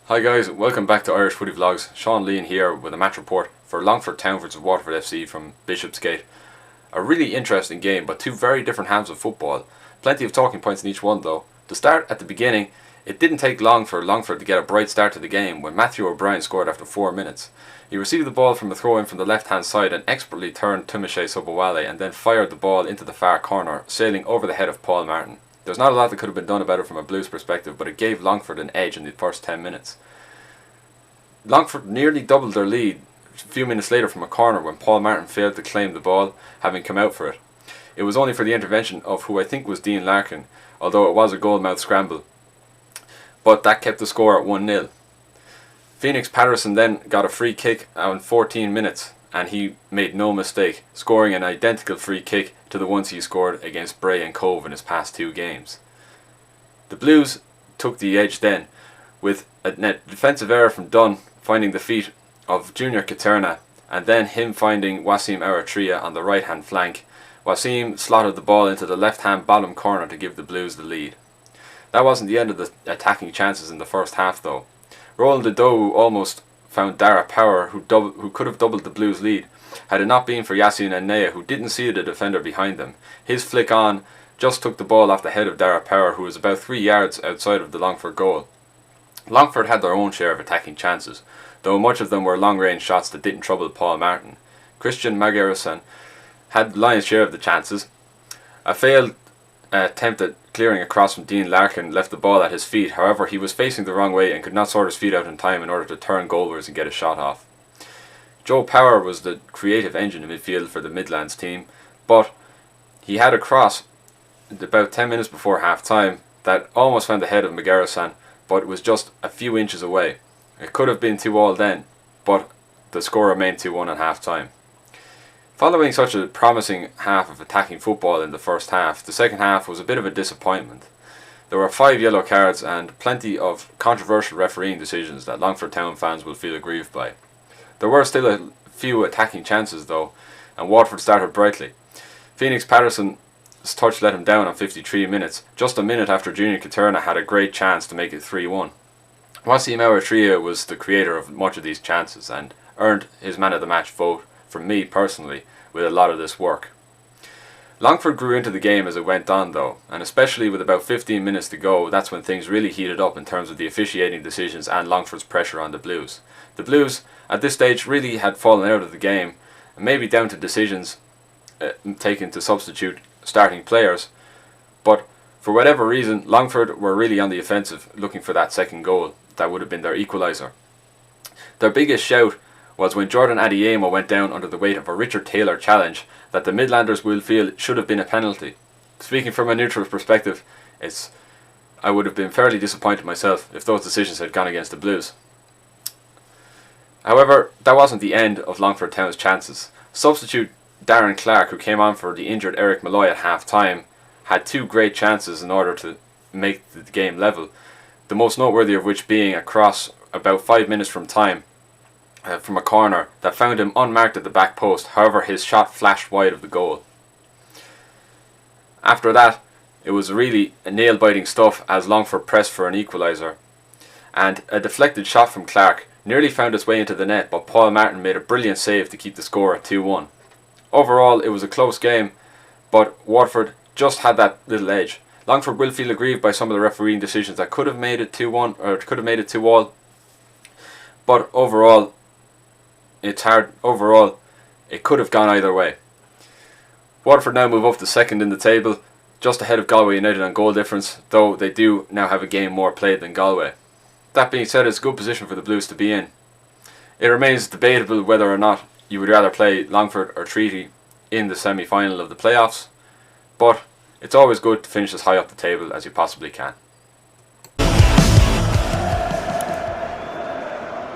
Hi guys, welcome back to Irish Footy Vlogs. Sean Lean here with a match report for Longford Town versus Waterford FC from Bishopsgate. A really interesting game, but two very different halves of football. Plenty of talking points in each one though. To start at the beginning, it didn't take long for Longford to get a bright start to the game when Matthew O'Brien scored after 4 minutes. He received the ball from a throw-in from the left-hand side and expertly turned Tumishe Sobowale and then fired the ball into the far corner, sailing over the head of Paul Martin. There's not a lot that could have been done about it from a Blues perspective, but it gave Longford an edge in the first 10 minutes. Longford nearly doubled their lead a few minutes later from a corner when Paul Martin failed to claim the ball, having come out for it. It was only for the intervention of who I think was Dean Larkin, although it was a goal-mouth scramble. But that kept the score at 1-0. Phoenix Patterson then got a free kick in 14 minutes, and he made no mistake, scoring an identical free kick to the ones he scored against Bray and Cove in his past two games. The Blues took the edge then, with a defensive error from Dunn finding the feet of Junior Katerna, and then him finding Wasim Eritrea on the right hand flank. Wasim slotted the ball into the left hand bottom corner to give the Blues the lead. That wasn't the end of the attacking chances in the first half though. Roland Dodowu almost found Dara Power, who could have doubled the Blues lead had it not been for Yassine Annea, who didn't see the defender behind them. His flick on just took the ball off the head of Dara Power, who was about 3 yards outside of the Longford goal. Longford had their own share of attacking chances, though much of them were long-range shots that didn't trouble Paul Martin. Christian Magarasan had the lion's share of the chances. A failed attempt at clearing across from Dean Larkin left the ball at his feet. However, he was facing the wrong way and could not sort his feet out in time in order to turn goalwards and get a shot off. Joe Power was the creative engine in midfield for the Midlands team, but he had a cross about 10 minutes before half-time that almost found the head of Magarasan, but it was just a few inches away. It could have been 2-2 then, but the score remained 2-1 at half-time. Following such a promising half of attacking football in the first half, the second half was a bit of a disappointment. There were 5 yellow cards and plenty of controversial refereeing decisions that Longford Town fans will feel aggrieved by. There were still a few attacking chances though, and Waterford started brightly. Phoenix Patterson's touch let him down on 53 minutes, just a minute after Junior Katerna had a great chance to make it 3-1. Wasim Eritrea was the creator of much of these chances and earned his man of the match vote from me personally with a lot of this work. Longford grew into the game as it went on though, and especially with about 15 minutes to go, that's when things really heated up in terms of the officiating decisions and Longford's pressure on the Blues. The Blues at this stage really had fallen out of the game, and maybe down to decisions taken to substitute starting players, but for whatever reason Longford were really on the offensive, looking for that second goal that would have been their equaliser. Their biggest shout was when Jordan Adiemo went down under the weight of a Richard Taylor challenge that the Midlanders will feel should have been a penalty. Speaking from a neutral perspective, I would have been fairly disappointed myself if those decisions had gone against the Blues. However, that wasn't the end of Longford Town's chances. Substitute Darren Clark, who came on for the injured Eric Malloy at half-time, had 2 great chances in order to make the game level, the most noteworthy of which being a cross about 5 minutes from time from a corner that found him unmarked at the back post. However, his shot flashed wide of the goal. After that, it was really nail-biting stuff as Longford pressed for an equaliser, and a deflected shot from Clark nearly found its way into the net, but Paul Martin made a brilliant save to keep the score at 2-1. Overall, it was a close game, but Waterford just had that little edge. Longford will feel aggrieved by some of the refereeing decisions that could have made it 2-1 or could have made it 2-2, but overall, it's hard. Overall, it could have gone either way. Waterford now move up to second in the table, just ahead of Galway United on goal difference, though they do now have a game more played than Galway. That being said, it's a good position for the Blues to be in. It remains debatable whether or not you would rather play Longford or Treaty in the semi-final of the playoffs, but it's always good to finish as high up the table as you possibly can.